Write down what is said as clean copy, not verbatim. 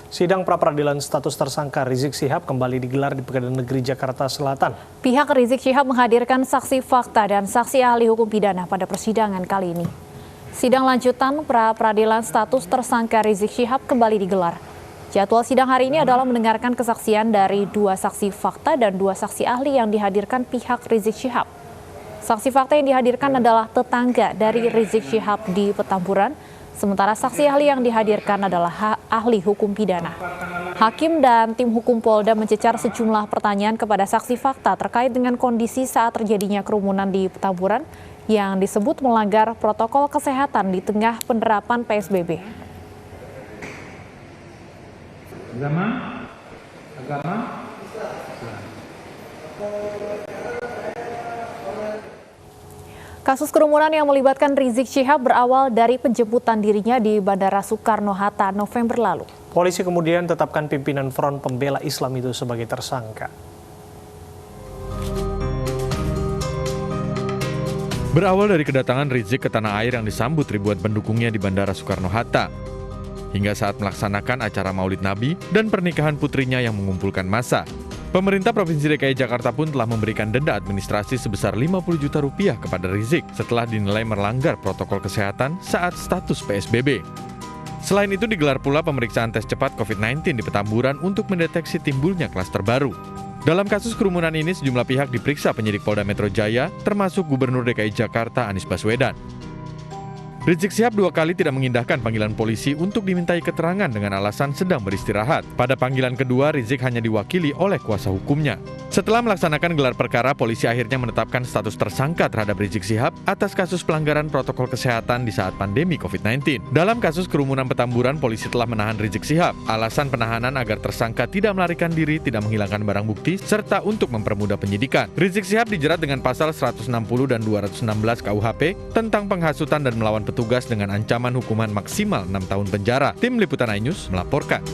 Sidang pra-peradilan status tersangka Rizik Syihab kembali digelar di Pengadilan Negeri Jakarta Selatan. Pihak Rizik Syihab menghadirkan saksi fakta dan saksi ahli hukum pidana pada persidangan kali ini. Sidang lanjutan pra-peradilan status tersangka Rizik Syihab kembali digelar. Jadwal sidang hari ini adalah mendengarkan kesaksian dari 2 saksi fakta dan 2 saksi ahli yang dihadirkan pihak Rizik Syihab. Saksi fakta yang dihadirkan adalah tetangga dari Rizik Syihab di Petamburan, sementara saksi ahli yang dihadirkan adalah ahli hukum pidana. Hakim dan tim hukum Polda mencecar sejumlah pertanyaan kepada saksi fakta terkait dengan kondisi saat terjadinya kerumunan di Petamburan yang disebut melanggar protokol kesehatan di tengah penerapan PSBB. Agama. Kasus kerumunan yang melibatkan Rizik Syihab berawal dari penjemputan dirinya di Bandara Soekarno-Hatta November lalu. Polisi kemudian tetapkan pimpinan Front Pembela Islam itu sebagai tersangka. Berawal dari kedatangan Rizik ke tanah air yang disambut ribuan pendukungnya di Bandara Soekarno-Hatta, hingga saat melaksanakan acara Maulid Nabi dan pernikahan putrinya yang mengumpulkan massa. Pemerintah Provinsi DKI Jakarta pun telah memberikan denda administrasi sebesar 50 juta rupiah kepada Rizik setelah dinilai melanggar protokol kesehatan saat status PSBB. Selain itu digelar pula pemeriksaan tes cepat COVID-19 di Petamburan untuk mendeteksi timbulnya klaster baru. Dalam kasus kerumunan ini sejumlah pihak diperiksa penyidik Polda Metro Jaya, termasuk Gubernur DKI Jakarta Anies Baswedan. Rizik Syihab 2 kali tidak mengindahkan panggilan polisi untuk dimintai keterangan dengan alasan sedang beristirahat. Pada panggilan kedua, Rizik hanya diwakili oleh kuasa hukumnya. Setelah melaksanakan gelar perkara, polisi akhirnya menetapkan status tersangka terhadap Rizik Syihab atas kasus pelanggaran protokol kesehatan di saat pandemi COVID-19. Dalam kasus kerumunan Petamburan, polisi telah menahan Rizik Syihab. Alasan penahanan agar tersangka tidak melarikan diri, tidak menghilangkan barang bukti, serta untuk mempermudah penyidikan. Rizik Syihab dijerat dengan pasal 160 dan 216 KUHP tentang penghasutan dan melawan petugas dengan ancaman hukuman maksimal 6 tahun penjara. Tim Liputan iNews melaporkan.